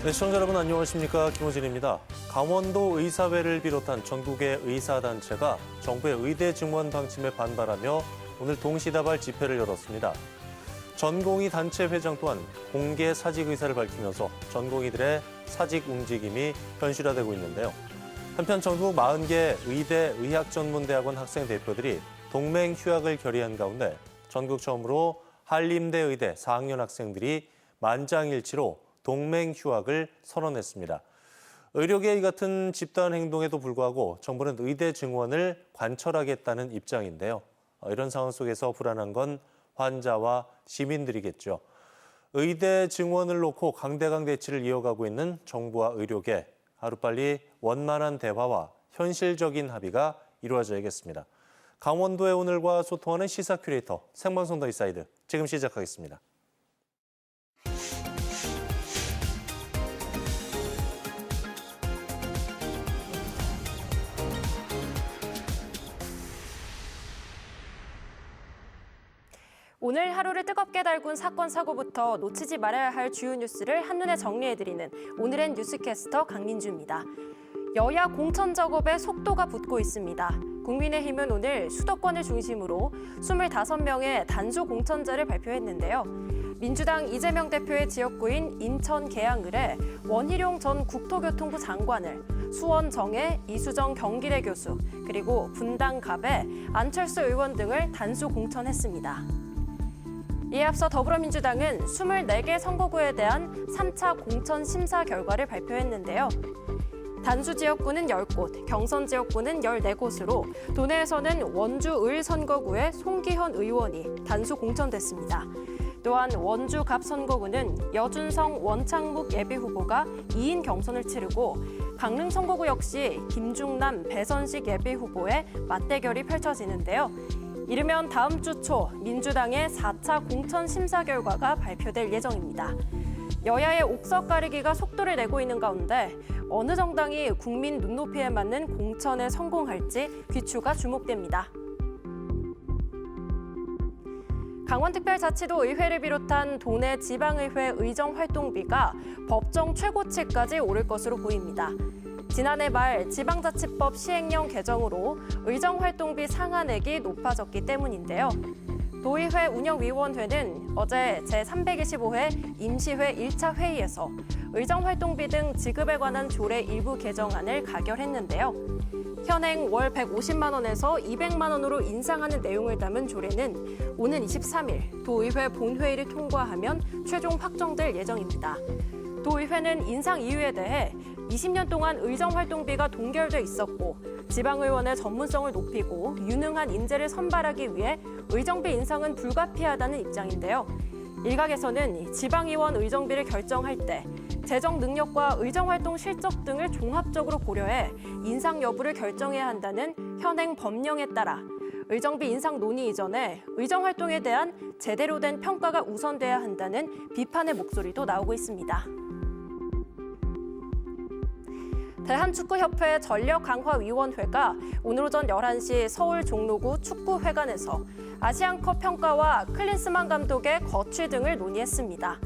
네, 시청자 여러분 안녕하십니까? 김호진입니다. 강원도 의사회를 비롯한 전국의 의사단체가 정부의 의대 증원 방침에 반발하며 오늘 동시다발 집회를 열었습니다. 전공의 단체 회장 또한 공개 사직 의사를 밝히면서 전공의들의 사직 움직임이 현실화되고 있는데요. 한편 전국 40개 의대 의학전문대학원 학생 대표들이 동맹 휴학을 결의한 가운데 전국 처음으로 한림대 의대 4학년 학생들이 만장일치로 동맹 휴학을 선언했습니다. 의료계 이 같은 집단 행동에도 불구하고 정부는 의대 증원을 관철하겠다는 입장인데요. 이런 상황 속에서 불안한 건 환자와 시민들이겠죠. 의대 증원을 놓고 강대강 대치를 이어가고 있는 정부와 의료계. 하루빨리 원만한 대화와 현실적인 합의가 이루어져야겠습니다. 강원도의 오늘과 소통하는 시사 큐레이터 생방송 더 인사이드 지금 시작하겠습니다. 오늘 하루를 뜨겁게 달군 사건, 사고부터 놓치지 말아야 할 주요 뉴스를 한눈에 정리해드리는 오늘의 뉴스캐스터 강민주입니다. 여야 공천 작업에 속도가 붙고 있습니다. 국민의힘은 오늘 수도권을 중심으로 25명의 단수 공천자를 발표했는데요. 민주당 이재명 대표의 지역구인 인천 계양을에 원희룡 전 국토교통부 장관을, 수원 정의 이수정 경기대 교수, 그리고 분당 갑에 안철수 의원 등을 단수 공천했습니다. 이에 앞서 더불어민주당은 24개 선거구에 대한 3차 공천 심사 결과를 발표했는데요. 단수 지역구는 10곳, 경선 지역구는 14곳으로 도내에서는 원주 을 선거구의 송기현 의원이 단수 공천됐습니다. 또한 원주 갑 선거구는 여준성 원창묵 예비후보가 2인 경선을 치르고 강릉 선거구 역시 김중남 배선식 예비후보의 맞대결이 펼쳐지는데요. 이르면 다음 주 초 민주당의 4차 공천 심사 결과가 발표될 예정입니다. 여야의 옥석 가리기가 속도를 내고 있는 가운데 어느 정당이 국민 눈높이에 맞는 공천에 성공할지 귀추가 주목됩니다. 강원특별자치도 의회를 비롯한 도내 지방의회 의정활동비가 법정 최고치까지 오를 것으로 보입니다. 지난해 말 지방자치법 시행령 개정으로 의정활동비 상한액이 높아졌기 때문인데요. 도의회 운영위원회는 어제 제325회 임시회 1차 회의에서 의정활동비 등 지급에 관한 조례 일부 개정안을 가결했는데요. 현행 월 150만 원에서 200만 원으로 인상하는 내용을 담은 조례는 오는 23일 도의회 본회의를 통과하면 최종 확정될 예정입니다. 도의회는 인상 이유에 대해 20년 동안 의정활동비가 동결돼 있었고 지방의원의 전문성을 높이고 유능한 인재를 선발하기 위해 의정비 인상은 불가피하다는 입장인데요. 일각에서는 지방의원 의정비를 결정할 때 재정 능력과 의정활동 실적 등을 종합적으로 고려해 인상 여부를 결정해야 한다는 현행 법령에 따라 의정비 인상 논의 이전에 의정활동에 대한 제대로 된 평가가 우선돼야 한다는 비판의 목소리도 나오고 있습니다. 대한축구협회 전력강화위원회가 오늘 오전 11시 서울 종로구 축구회관에서 아시안컵 평가와 클린스만 감독의 거취 등을 논의했습니다.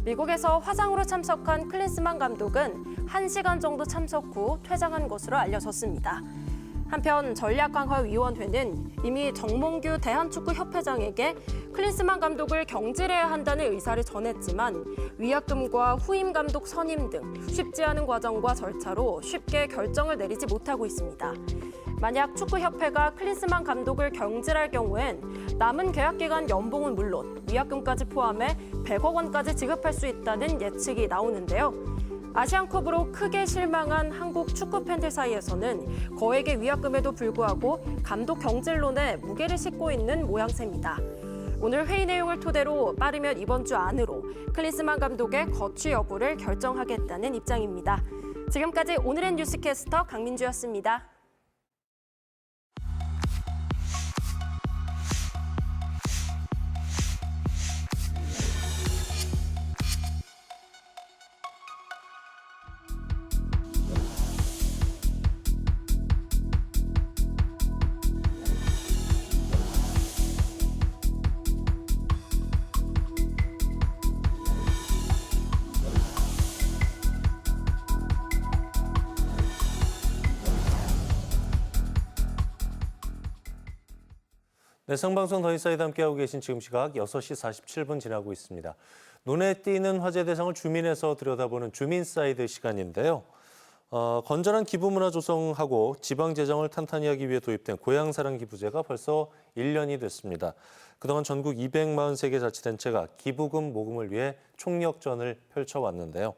미국에서 화상으로 참석한 클린스만 감독은 1시간 정도 참석 후 퇴장한 것으로 알려졌습니다. 한편 전략강화위원회는 이미 정몽규 대한축구협회장에게 클린스만 감독을 경질해야 한다는 의사를 전했지만 위약금과 후임 감독 선임 등 쉽지 않은 과정과 절차로 쉽게 결정을 내리지 못하고 있습니다. 만약 축구협회가 클린스만 감독을 경질할 경우엔 남은 계약 기간 연봉은 물론 위약금까지 포함해 100억 원까지 지급할 수 있다는 예측이 나오는데요. 아시안컵으로 크게 실망한 한국 축구 팬들 사이에서는 거액의 위약금에도 불구하고 감독 경질론에 무게를 싣고 있는 모양새입니다. 오늘 회의 내용을 토대로 빠르면 이번 주 안으로 클린스만 감독의 거취 여부를 결정하겠다는 입장입니다. 지금까지 오늘의 뉴스캐스터 강민주였습니다. 네, 생방송 더인사이드 함께하고 계신 지금 시각 6시 47분 지나고 있습니다. 눈에 띄는 화제 대상을 주민에서 들여다보는 주민사이드 시간인데요. 건전한 기부문화 조성하고 지방 재정을 탄탄히 하기 위해 도입된 고향사랑 기부제가 벌써 1년이 됐습니다. 그동안 전국 243개 자치단체가 기부금 모금을 위해 총력전을 펼쳐왔는데요.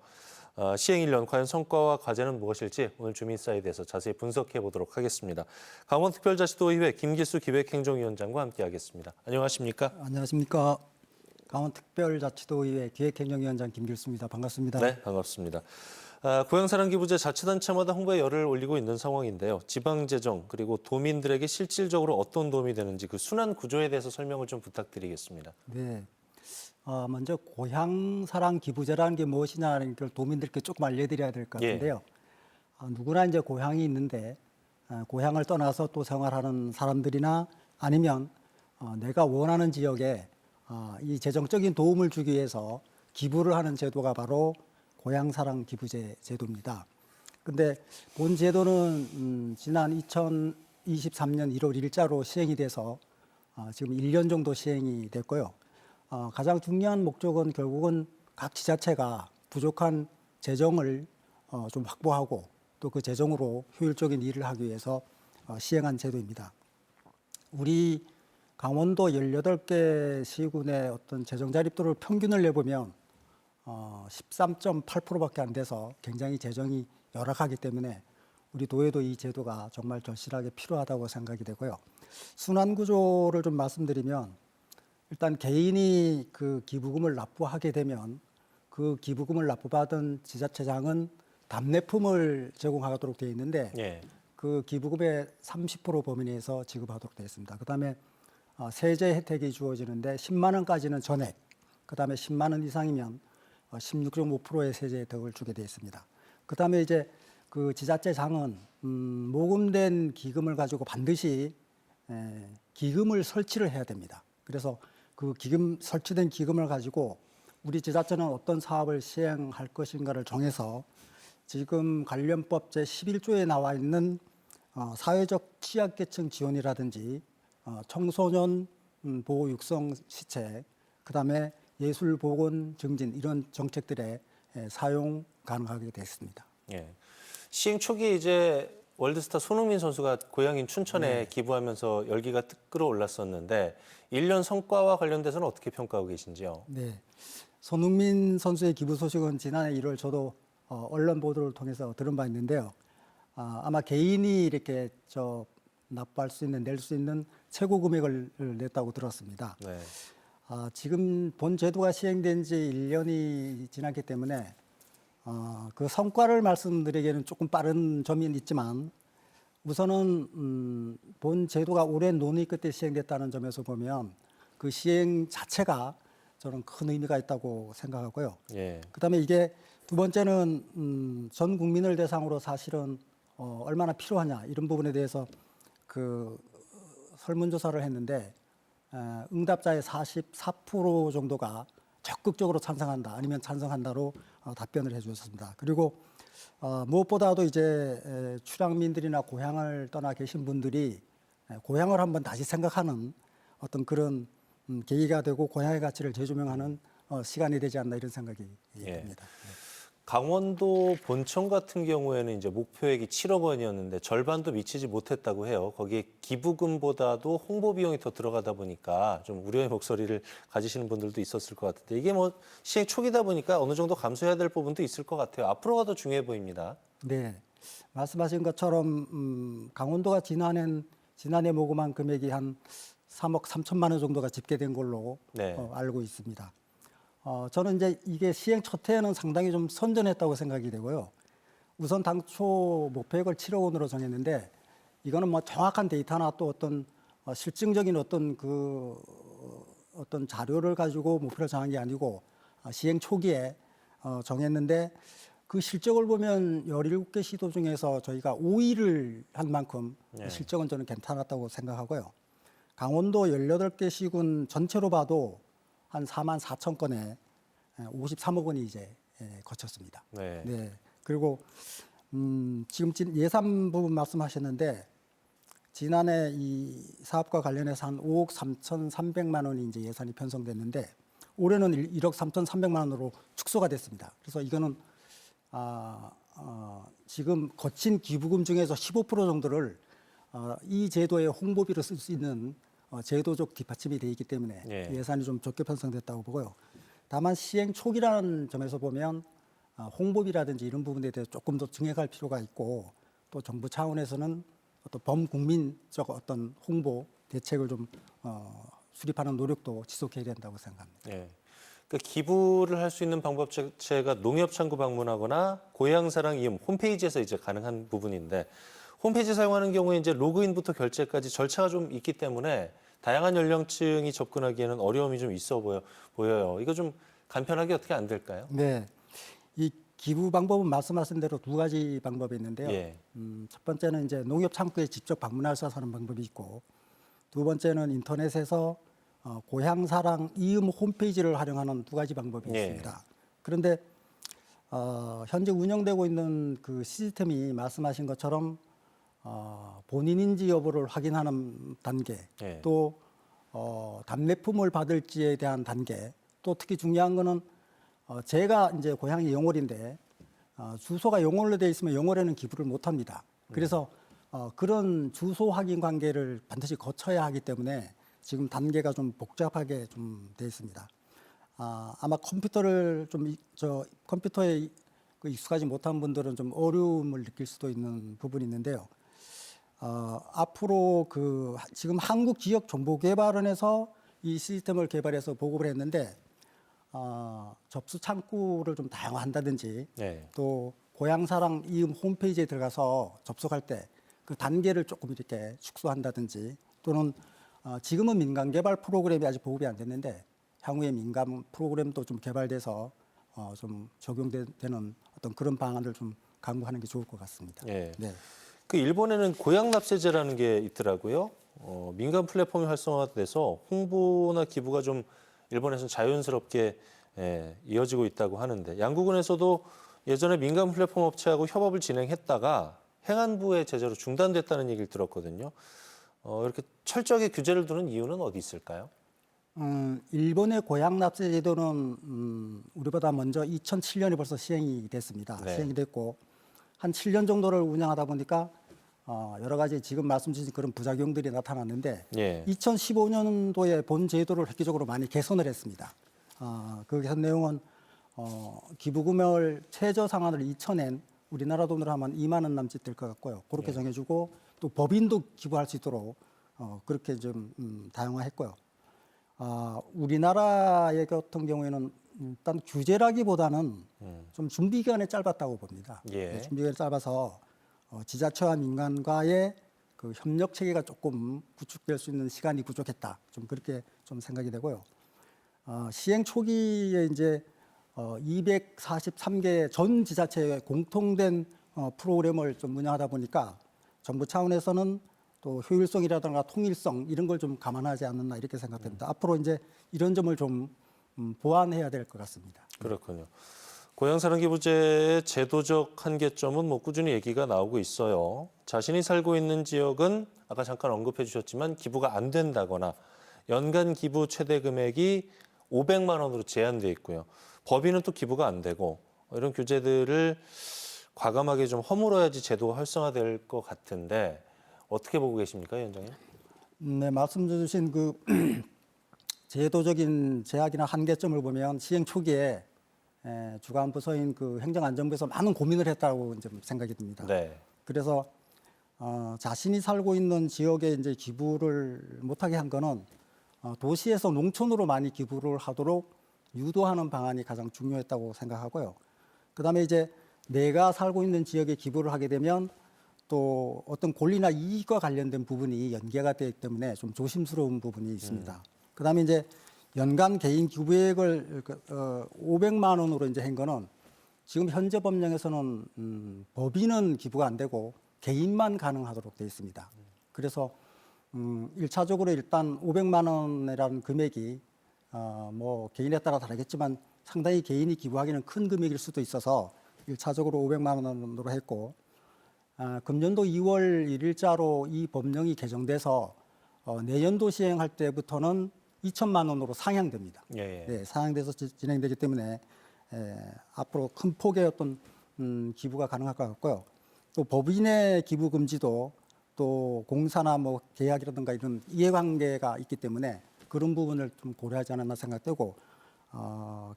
시행 1년 과연 성과와 과제는 무엇일지 오늘 주민사이드에서 자세히 분석해 보도록 하겠습니다. 강원특별자치도의회 김기수 기획행정위원장과 함께하겠습니다. 안녕하십니까? 안녕하십니까. 강원특별자치도의회 기획행정위원장 김길수입니다. 반갑습니다. 네, 반갑습니다. 고향사랑 기부제 자치단체마다 홍보에 열을 올리고 있는 상황인데요. 지방재정 그리고 도민들에게 실질적으로 어떤 도움이 되는지 그 순환 구조에 대해서 설명을 좀 부탁드리겠습니다. 네. 먼저 고향사랑 기부제라는 게 무엇이냐는 걸 도민들께 조금 알려드려야 될 것 같은데요. 누구나 이제 고향이 있는데 고향을 떠나서 또 생활하는 사람들이나 아니면 내가 원하는 지역에 이 재정적인 도움을 주기 위해서 기부를 하는 제도가 바로 고향사랑 기부제 제도입니다. 근데 본 제도는 지난 2023년 1월 1일자로 시행이 돼서 지금 1년 정도 시행이 됐고요. 가장 중요한 목적은 결국은 각 지자체가 부족한 재정을 좀 확보하고 또 그 재정으로 효율적인 일을 하기 위해서 시행한 제도입니다. 우리 강원도 18개 시군의 어떤 재정 자립도를 평균을 내보면 13.8%밖에 안 돼서 굉장히 재정이 열악하기 때문에 우리 도에도 이 제도가 정말 절실하게 필요하다고 생각이 되고요. 순환 구조를 좀 말씀드리면 일단 개인이 그 기부금을 납부하게 되면 그 기부금을 납부받은 지자체장은 답례품을 제공하도록 되어 있는데 그 기부금의 30% 범위 내에서 지급하도록 되어 있습니다. 그다음에 세제 혜택이 주어지는데 10만 원까지는 전액, 그다음에 10만 원 이상이면 16.5%의 세제 혜택을 주게 되어 있습니다. 그다음에 이제 그 지자체장은 모금된 기금을 가지고 반드시 기금을 설치를 해야 됩니다. 그래서 그 설치된 기금을 가지고 우리 지자체는 어떤 사업을 시행할 것인가를 정해서 지금 관련법 제11조에 나와 있는 사회적 취약계층 지원이라든지 청소년 보호 육성 시책, 그다음에 예술 보건 증진 이런 정책들에 사용 가능하게 됐습니다. 시행 초기에 이제 월드스타 손흥민 선수가 고향인 춘천에 기부하면서 열기가 끌어올랐었는데 1년 성과와 관련돼서는 어떻게 평가하고 계신지요? 네, 손흥민 선수의 기부 소식은 지난해 1월 저도 언론 보도를 통해서 들은 바 있는데요. 아마 개인이 이렇게 납부할 수 있는 낼 수 있는 최고 금액을 냈다고 들었습니다. 지금 본 제도가 시행된 지 1년이 지났기 때문에 그 성과를 말씀드리기에는 조금 빠른 점이 있지만 우선은 본 제도가 오랜 논의 끝에 시행됐다는 점에서 보면 그 시행 자체가 저는 큰 의미가 있다고 생각하고요. 그다음에 이게 두 번째는 전 국민을 대상으로 사실은 얼마나 필요하냐 이런 부분에 대해서 그 설문조사를 했는데 응답자의 44% 정도가 적극적으로 찬성한다 아니면 찬성한다로 답변을 해주셨습니다. 그리고 무엇보다도 이제 출향민들이나 고향을 떠나 계신 분들이 고향을 한번 다시 생각하는 어떤 그런 계기가 되고 고향의 가치를 재조명하는 시간이 되지 않나 이런 생각이 듭니다. 강원도 본청 같은 경우에는 이제 목표액이 7억 원이었는데 절반도 미치지 못했다고 해요. 거기에 기부금보다도 홍보 비용이 더 들어가다 보니까 좀 우려의 목소리를 가지시는 분들도 있었을 것 같은데 이게 뭐 시행 초기다 보니까 어느 정도 감수해야 될 부분도 있을 것 같아요. 앞으로가 더 중요해 보입니다. 네, 말씀하신 것처럼 강원도가 지난해 모금한 금액이 한 3억 3천만 원 정도가 집계된 걸로 알고 있습니다. 저는 이제 이게 시행 첫 해에는 상당히 좀 선전했다고 생각이 되고요. 우선 당초 목표액을 7억 원으로 정했는데 이거는 뭐 정확한 데이터나 또 어떤 실증적인 어떤 자료를 가지고 목표를 정한 게 아니고 시행 초기에 정했는데 그 실적을 보면 17개 시도 중에서 저희가 5위를 한 만큼 실적은 저는 괜찮았다고 생각하고요. 강원도 18개 시군 전체로 봐도 한 4만 4천 건에 53억 원이 이제 거쳤습니다. 그리고 지금 예산 부분 말씀하셨는데 지난해 이 사업과 관련해서 한 5억 3,300만 원이 이제 예산이 편성됐는데 올해는 1억 3,300만 원으로 축소가 됐습니다. 그래서 이거는 지금 거친 기부금 중에서 15% 정도를 이 제도의 홍보비로 쓸 수 있는 제도적 뒷받침이 되어 있기 때문에 예. 예산이 좀 적게 편성됐다고 보고요. 다만 시행 초기라는 점에서 보면 홍보비라든지 이런 부분에 대해서 조금 더 증액할 필요가 있고 또 정부 차원에서는 어떤 범국민적 어떤 홍보 대책을 좀 수립하는 노력도 지속해야 된다고 생각합니다. 예. 그러니까 기부를 할 수 있는 방법 자체가 농협창구 방문하거나 고향사랑 이음 홈페이지에서 이제 가능한 부분인데 홈페이지 사용하는 경우에 이제 로그인부터 결제까지 절차가 좀 있기 때문에 다양한 연령층이 접근하기에는 어려움이 좀 있어 보여요. 이거 좀 간편하게 어떻게 안 될까요? 네, 이 기부 방법은 말씀하신 대로 두 가지 방법이 있는데요. 예. 첫 번째는 이제 농협 창구에 직접 방문해서 하는 방법이 있고, 두 번째는 인터넷에서 고향사랑 이음 홈페이지를 활용하는 두 가지 방법이 예. 있습니다. 그런데 현재 운영되고 있는 그 시스템이 말씀하신 것처럼 본인인지 여부를 확인하는 단계, 예. 또 답례품을 받을지에 대한 단계, 또 특히 중요한 거는 제가 이제 고향이 영월인데 주소가 영월로 되어 있으면 영월에는 기부를 못 합니다. 그래서 그런 주소 확인 관계를 반드시 거쳐야 하기 때문에 지금 단계가 좀 복잡하게 좀 되어 있습니다. 아마 컴퓨터를 컴퓨터에 익숙하지 못한 분들은 좀 어려움을 느낄 수도 있는 부분이 있는데요. 앞으로 지금 한국지역정보개발원에서 이 시스템을 개발해서 보급을 했는데 접수 창구를 좀 다양화한다든지 네. 또 고향사랑 이음 홈페이지에 들어가서 접속할 때 그 단계를 조금 이렇게 축소한다든지 또는 지금은 민간 개발 프로그램이 아직 보급이 안 됐는데 향후에 민간 프로그램도 좀 개발돼서 좀 적용되는 어떤 그런 방안을 좀 강구하는 게 좋을 것 같습니다. 예. 네. 그 일본에는 고향 납세제라는 게 있더라고요. 민간 플랫폼이 활성화돼서 홍보나 기부가 좀 일본에서는 자연스럽게 이어지고 있다고 하는데 양구군에서도 예전에 민간 플랫폼 업체하고 협업을 진행했다가 행안부의 제재로 중단됐다는 얘기를 들었거든요. 이렇게 철저하게 규제를 두는 이유는 어디 있을까요? 일본의 고향 납세 제도는 우리보다 먼저 2007년에 벌써 시행이 됐습니다. 네. 시행이 됐고 한 7년 정도를 운영하다 보니까 여러 가지 지금 말씀 주신 그런 부작용들이 나타났는데 예. 2015년도에 본 제도를 획기적으로 많이 개선을 했습니다. 그 개선 내용은 기부금을 최저 상한을 2,000엔 우리나라 돈으로 하면 2만 원 남짓 될 것 같고요. 그렇게 정해주고 또 법인도 기부할 수 있도록 그렇게 좀 다양화했고요. 우리나라의 같은 경우에는 일단 규제라기보다는 좀 준비 기간이 짧았다고 봅니다. 예. 준비 기간이 짧아서 지자체와 민간과의 그 협력 체계가 조금 구축될 수 있는 시간이 부족했다. 좀 그렇게 좀 생각이 되고요. 시행 초기에 이제 243개 전 지자체에 공통된 프로그램을 좀 운영하다 보니까 정부 차원에서는 또 효율성이라든가 통일성 이런 걸 좀 감안하지 않았나 이렇게 생각됩니다. 앞으로 이제 이런 점을 좀 보완해야 될 것 같습니다. 그렇군요. 고향사랑기부제의 제도적 한계점은 뭐 꾸준히 얘기가 나오고 있어요. 자신이 살고 있는 지역은 아까 잠깐 언급해 주셨지만 기부가 안 된다거나 연간 기부 최대 금액이 500만 원으로 제한돼 있고요. 법인은 또 기부가 안 되고 이런 규제들을 과감하게 좀 허물어야지 제도가 활성화될 것 같은데 어떻게 보고 계십니까, 위원장님? 네, 말씀 주신 그 제도적인 제약이나 한계점을 보면 시행 초기에 주관 부서인 그 행정안전부에서 많은 고민을 했다고 이제 생각이 듭니다. 네. 그래서 자신이 살고 있는 지역에 이제 기부를 못하게 한 거는 도시에서 농촌으로 많이 기부를 하도록 유도하는 방안이 가장 중요했다고 생각하고요. 그다음에 이제 내가 살고 있는 지역에 기부를 하게 되면 또 어떤 권리나 이익과 관련된 부분이 연계가 되기 때문에 좀 조심스러운 부분이 있습니다. 그다음에 이제 연간 개인 기부액을 500만 원으로 이제 한 거는 지금 현재 법령에서는 법인은 기부가 안 되고 개인만 가능하도록 되어 있습니다. 그래서 1차적으로 일단 500만 원이라는 금액이 뭐 개인에 따라 다르겠지만 상당히 개인이 기부하기는 큰 금액일 수도 있어서 1차적으로 500만 원으로 했고 금년도 2월 1일자로 이 법령이 개정돼서 내년도 시행할 때부터는 2천만 원으로 상향됩니다. 예. 네, 상향돼서 진행되기 때문에 앞으로 큰 폭의 어떤 기부가 가능할 것 같고요. 또 법인의 기부 금지도 또 공사나 뭐 계약이라든가 이런 이해관계가 있기 때문에 그런 부분을 좀 고려하지 않았나 생각되고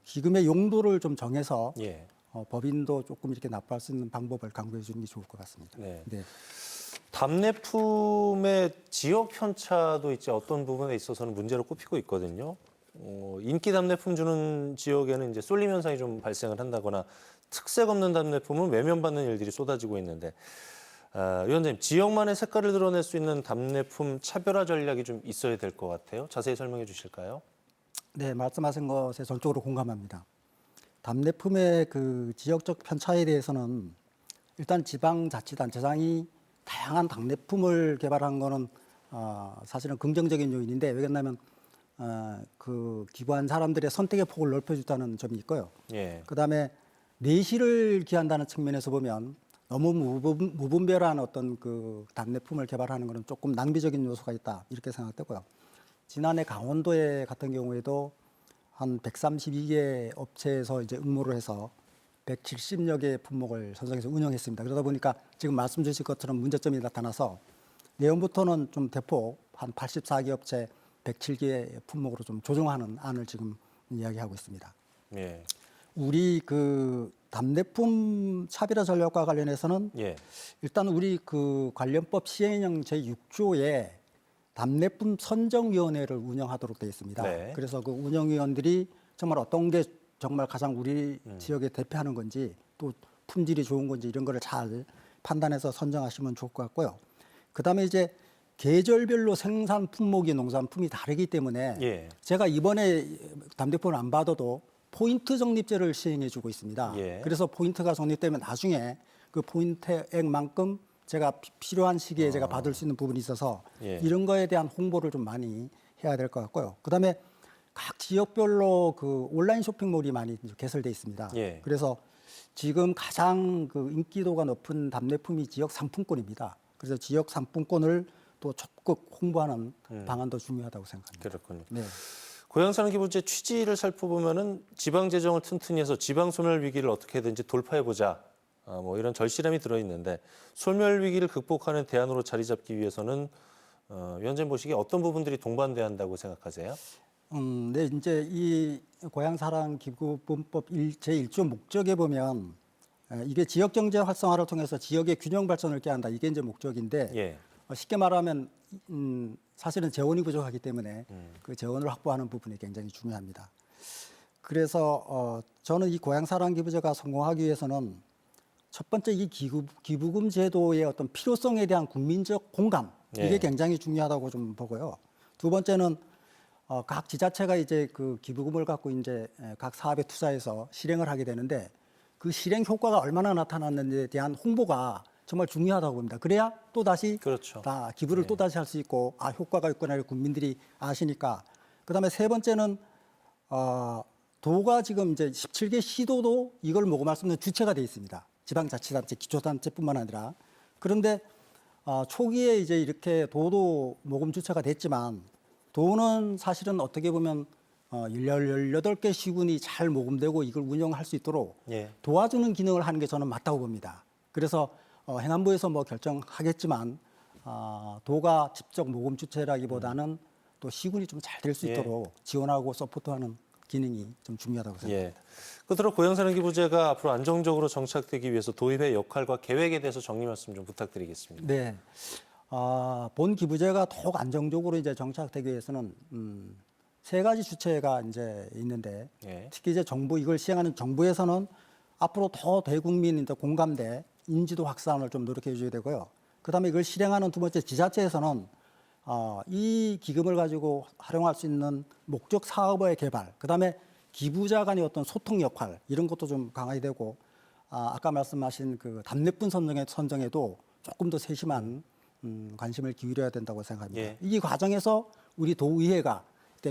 기금의 용도를 좀 정해서 예. 법인도 조금 이렇게 납부할 수 있는 방법을 강구해 주는 게 좋을 것 같습니다. 네. 네. 답례품의 지역 편차도 이제 어떤 부분에 있어서는 문제로 꼽히고 있거든요. 인기 답례품 주는 지역에는 이제 쏠림 현상이 좀 발생을 한다거나 특색 없는 답례품은 외면받는 일들이 쏟아지고 있는데 위원장님, 지역만의 색깔을 드러낼 수 있는 답례품 차별화 전략이 좀 있어야 될 것 같아요. 자세히 설명해 주실까요? 네, 말씀하신 것에 전적으로 공감합니다. 답례품의 그 지역적 편차에 대해서는 일단 지방자치단체장이 다양한 답례품을 개발한 거는 사실은 긍정적인 요인인데 왜 그러냐면 그 기부한 사람들의 선택의 폭을 넓혀주다는 점이 있고요. 예. 그다음에 내실을 기한다는 측면에서 보면 너무 무분별한 어떤 그 답례품을 개발하는 것은 조금 낭비적인 요소가 있다 이렇게 생각되고요. 지난해 강원도에 같은 경우에도 한 132개 업체에서 이제 응모를 해서 170여 개의 품목을 선정해서 운영했습니다. 그러다 보니까 지금 말씀 주신 것처럼 문제점이 나타나서 내년부터는 좀 대폭 한 84개 업체 107개의 품목으로 좀 조정하는 안을 지금 이야기하고 있습니다. 예. 우리 그 답례품 차별화 전략과 관련해서는 예. 일단 우리 그 관련법 시행령 제6조에 답례품 선정위원회를 운영하도록 되어 있습니다. 네. 그래서 그 운영위원들이 정말 어떤 게 정말 가장 우리 지역에 대표하는 건지 또 품질이 좋은 건지 이런 거를 잘 판단해서 선정하시면 좋을 것 같고요. 그다음에 이제 계절별로 생산 품목이 농산품이 다르기 때문에 예. 제가 이번에 답례품을 안 받아도 포인트 적립제를 시행해주고 있습니다. 예. 그래서 포인트가 적립되면 나중에 그 포인트액만큼 제가 필요한 시기에 제가 받을 수 있는 부분이 있어서 예. 이런 거에 대한 홍보를 좀 많이 해야 될 것 같고요. 그다음에 각 지역별로 그 온라인 쇼핑몰이 많이 개설돼 있습니다. 예. 그래서 지금 가장 그 인기도가 높은 답례품이 지역 상품권입니다. 그래서 지역 상품권을 또 적극 홍보하는 방안도 중요하다고 생각합니다. 그렇군요. 네. 고향산업기부제 취지를 살펴보면은 지방 재정을 튼튼히 해서 지방 소멸 위기를 어떻게든지 돌파해 보자. 뭐 이런 절실함이 들어 있는데 소멸 위기를 극복하는 대안으로 자리 잡기 위해서는 위원장님 보시기에 어떤 부분들이 동반돼야 한다고 생각하세요? 네, 이제 이 고향사랑기부분법 제1조 목적에 보면 이게 지역 경제 활성화를 통해서 지역의 균형 발전을 꾀한다. 이게 이제 목적인데 예. 쉽게 말하면 사실은 재원이 부족하기 때문에 그 재원을 확보하는 부분이 굉장히 중요합니다. 그래서 저는 이 고향사랑기부제가 성공하기 위해서는 첫 번째 이 기부금 제도의 어떤 필요성에 대한 국민적 공감 이게 예. 굉장히 중요하다고 좀 보고요. 두 번째는 각 지자체가 이제 그 기부금을 갖고 이제 각 사업에 투자해서 실행을 하게 되는데 그 실행 효과가 얼마나 나타났는지에 대한 홍보가 정말 중요하다고 봅니다. 그래야 또 다시 그렇죠. 다 기부를 또 다시 할 수 있고 효과가 있구나 국민들이 아시니까. 그다음에 세 번째는 도가 지금 이제 17개 시도도 이걸 모금할 수 있는 주체가 돼 있습니다. 지방자치단체, 기초단체뿐만 아니라. 그런데 초기에 이제 이렇게 도도 모금 주체가 됐지만 도는 사실은 어떻게 보면 18개 시군이 잘 모금되고 이걸 운영할 수 있도록 예. 도와주는 기능을 하는 게 저는 맞다고 봅니다. 그래서 행안부에서 뭐 결정하겠지만 도가 직접 모금 주체라기보다는 또 시군이 좀 잘 될 수 예. 있도록 지원하고 서포트하는 기능이 좀 중요하다고 생각합니다. 예. 끝으로 고향사랑기부제가 앞으로 안정적으로 정착되기 위해서 도입의 역할과 계획에 대해서 정리 말씀 좀 부탁드리겠습니다. 네. 본 기부제가 더욱 안정적으로 이제 정착되기 위해서는 세 가지 주체가 이제 있는데 예. 특히 이제 정부 이걸 시행하는 정부에서는 앞으로 더 대국민 이제 공감대 인지도 확산을 좀 노력해 줘야 되고요. 그다음에 이걸 실행하는 두 번째 지자체에서는 이 기금을 가지고 활용할 수 있는 목적 사업의 개발, 그다음에 기부자 간의 어떤 소통 역할 이런 것도 좀 강화해야 되고 아까 말씀하신 그 답례품 선정에도 조금 더 세심한 관심을 기울여야 된다고 생각합니다. 예. 이 과정에서 우리 도의회가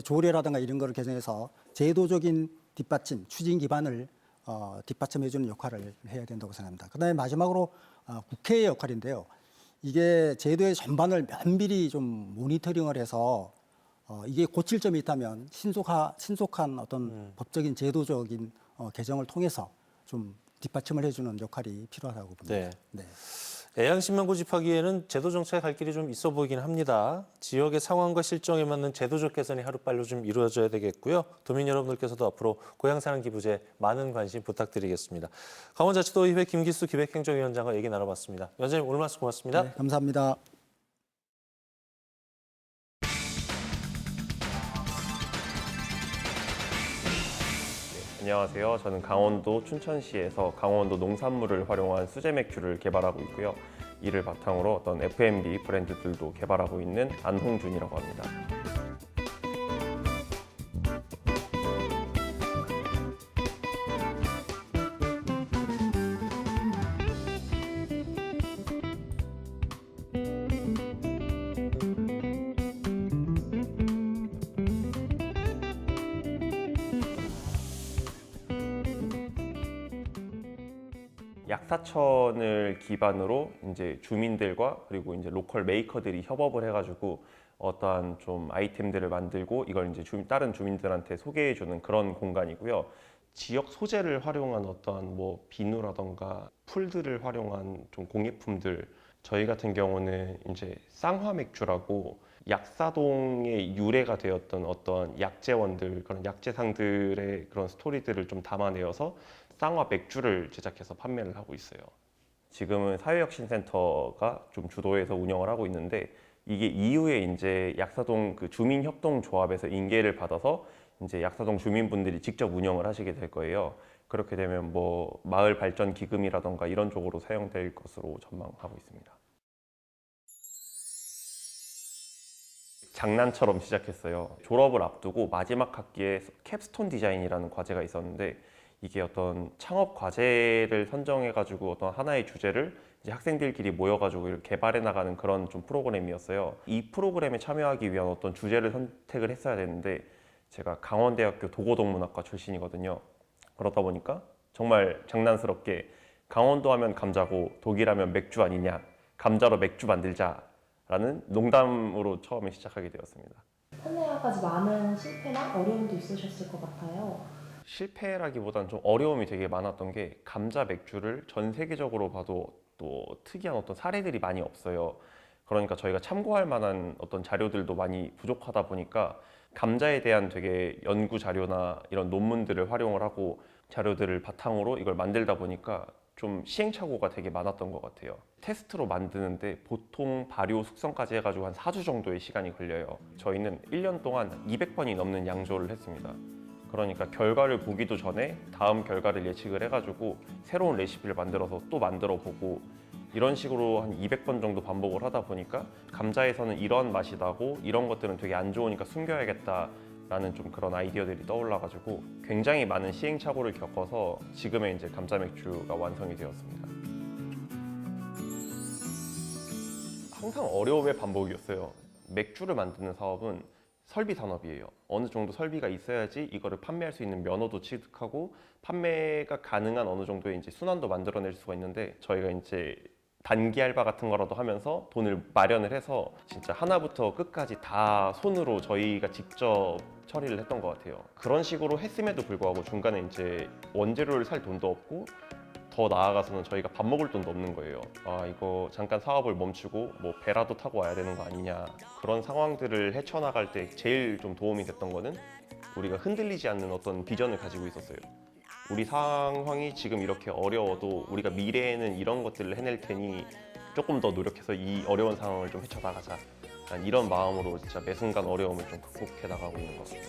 조례라든가 이런 거를 개정해서 제도적인 뒷받침, 추진 기반을 뒷받침해주는 역할을 해야 된다고 생각합니다. 그다음에 마지막으로 국회의 역할인데요. 이게 제도의 전반을 면밀히 좀 모니터링을 해서 이게 고칠 점이 있다면 신속한 어떤 법적인 제도적인 개정을 통해서 좀 뒷받침을 해주는 역할이 필요하다고 봅니다. 네. 네. 애양신명 고집하기에는 제도 정착에 갈 길이 좀 있어 보이긴 합니다. 지역의 상황과 실정에 맞는 제도적 개선이 하루빨리 좀 이루어져야 되겠고요. 도민 여러분들께서도 앞으로 고향사랑 기부제 많은 관심 부탁드리겠습니다. 강원자치도의회 김기수 기획행정위원장과 얘기 나눠봤습니다. 위원장님 오늘 말씀 고맙습니다. 네, 감사합니다. 안녕하세요. 저는 강원도 춘천시에서 강원도 농산물을 활용한 수제 맥주를 개발하고 있고요. 이를 바탕으로 어떤 F&B 브랜드들도 개발하고 있는 안홍준이라고 합니다. 약사천을 기반으로 이제 주민들과 그리고 이제 로컬 메이커들이 협업을 해가지고 어떠한 좀 아이템들을 만들고 이걸 이제 다른 주민들한테 소개해주는 그런 공간이고요. 지역 소재를 활용한 어떠한 뭐 비누라던가 풀들을 활용한 좀 공예품들, 저희 같은 경우는 이제 쌍화 맥주라고 약사동의 유래가 되었던 어떤 약재원들, 그런 약재상들의 그런 스토리들을 좀 담아내어서 쌍화 맥주를 제작해서 판매를 하고 있어요. 지금은 사회혁신센터가 좀 주도해서 운영을 하고 있는데 이게 이후에 이제 약사동 그 주민협동조합에서 인계를 받아서 이제 약사동 주민분들이 직접 운영을 하시게 될 거예요. 그렇게 되면 뭐 마을 발전 기금이라던가 이런 쪽으로 사용될 것으로 전망하고 있습니다. 장난처럼 시작했어요. 졸업을 앞두고 마지막 학기에 캡스톤 디자인이라는 과제가 있었는데 이게 어떤 창업 과제를 선정해가지고 어떤 하나의 주제를 이제 학생들끼리 모여가지고 이렇게 개발해 나가는 그런 좀 프로그램이었어요. 이 프로그램에 참여하기 위한 어떤 주제를 선택을 했어야 되는데 제가 강원대학교 도고동문학과 출신이거든요. 그러다 보니까 정말 장난스럽게 강원도 하면 감자고 독일하면 맥주 아니냐, 감자로 맥주 만들자라는 농담으로 처음에 시작하게 되었습니다. 판매하기까지 많은 실패나 어려움도 있으셨을 것 같아요. 실패라기보다는 좀 어려움이 되게 많았던 게 감자 맥주를 전 세계적으로 봐도 또 특이한 어떤 사례들이 많이 없어요. 그러니까 저희가 참고할 만한 어떤 자료들도 많이 부족하다 보니까 감자에 대한 되게 연구 자료나 이런 논문들을 활용을 하고 자료들을 바탕으로 이걸 만들다 보니까 좀 시행착오가 되게 많았던 것 같아요. 테스트로 만드는데 보통 발효 숙성까지 해가지고 한 4주 정도의 시간이 걸려요. 저희는 1년 동안 200번이 넘는 양조를 했습니다. 그러니까 결과를 보기도 전에 다음 결과를 예측을 해가지고 새로운 레시피를 만들어서 또 만들어 보고 이런 식으로 한 200번 정도 반복을 하다 보니까 감자에서는 이런 맛이 나고 이런 것들은 되게 안 좋으니까 숨겨야겠다라는 좀 그런 아이디어들이 떠올라가지고 굉장히 많은 시행착오를 겪어서 지금의 이제 감자 맥주가 완성이 되었습니다. 항상 어려움의 반복이었어요. 맥주를 만드는 사업은 설비 산업이에요. 어느 정도 설비가 있어야지 이거를 판매할 수 있는 면허도 취득하고 판매가 가능한 어느 정도의 이제 순환도 만들어낼 수가 있는데 저희가 이제 단기 알바 같은 거라도 하면서 돈을 마련을 해서 진짜 하나부터 끝까지 다 손으로 저희가 직접 처리를 했던 것 같아요. 그런 식으로 했음에도 불구하고 중간에 이제 원재료를 살 돈도 없고 더 나아가서는 저희가 밥 먹을 돈도 없는 거예요. 아, 이거 잠깐 사업을 멈추고 뭐 배라도 타고 와야 되는 거 아니냐. 그런 상황들을 헤쳐나갈 때 제일 좀 도움이 됐던 거는 우리가 흔들리지 않는 어떤 비전을 가지고 있었어요. 우리 상황이 지금 이렇게 어려워도 우리가 미래에는 이런 것들을 해낼 테니 조금 더 노력해서 이 어려운 상황을 좀 헤쳐나가자. 이런 마음으로 진짜 매 순간 어려움을 좀 극복해 나가고 있는 것 같아요.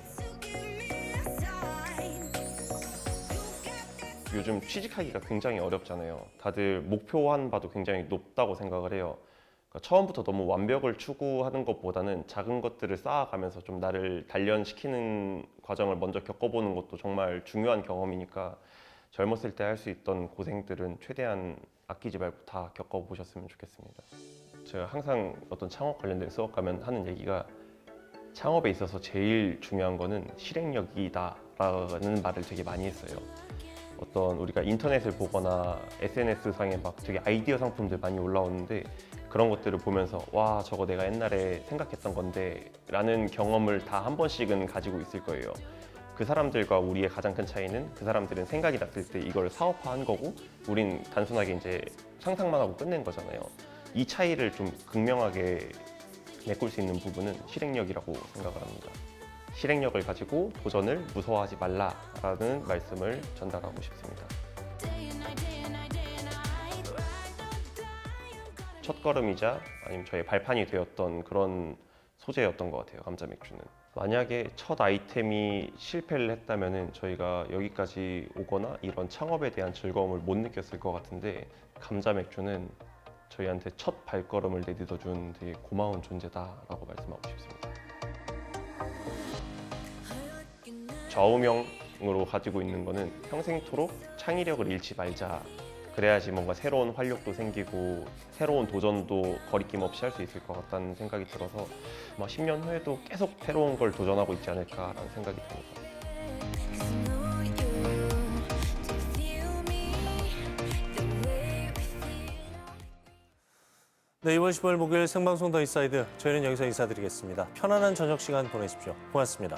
요즘 취직하기가 굉장히 어렵잖아요. 다들 목표한 바도 굉장히 높다고 생각을 해요. 그러니까 처음부터 너무 완벽을 추구하는 것보다는 작은 것들을 쌓아가면서 좀 나를 단련시키는 과정을 먼저 겪어보는 것도 정말 중요한 경험이니까 젊었을 때 할 수 있던 고생들은 최대한 아끼지 말고 다 겪어보셨으면 좋겠습니다. 제가 항상 어떤 창업 관련된 수업 가면 하는 얘기가 창업에 있어서 제일 중요한 거는 실행력이다라는 말을 되게 많이 했어요. 어떤 우리가 인터넷을 보거나 SNS상에 막 되게 아이디어 상품들 많이 올라오는데 그런 것들을 보면서 와 저거 내가 옛날에 생각했던 건데 라는 경험을 다 한 번씩은 가지고 있을 거예요. 그 사람들과 우리의 가장 큰 차이는 그 사람들은 생각이 났을 때 이걸 사업화한 거고 우린 단순하게 이제 상상만 하고 끝낸 거잖아요. 이 차이를 좀 극명하게 메꿀 수 있는 부분은 실행력이라고 생각을 합니다. 실행력을 가지고 도전을 무서워하지 말라라는 말씀을 전달하고 싶습니다. 첫걸음이자 아니면 저의 발판이 되었던 그런 소재였던 것 같아요. 감자 맥주는. 만약에 첫 아이템이 실패를 했다면 저희가 여기까지 오거나 이런 창업에 대한 즐거움을 못 느꼈을 것 같은데 감자 맥주는 저희한테 첫 발걸음을 내딛어준 되게 고마운 존재다라고 말씀하고 싶습니다. 좌우명으로 가지고 있는 거는 평생토록 창의력을 잃지 말자. 그래야지 뭔가 새로운 활력도 생기고 새로운 도전도 거리낌 없이 할 수 있을 것 같다는 생각이 들어서 10년 후에도 계속 새로운 걸 도전하고 있지 않을까라는 생각이 듭니다. 네, 이번 15일 목요일 생방송 더 인사이드 저희는 여기서 인사드리겠습니다. 편안한 저녁 시간 보내십시오. 고맙습니다.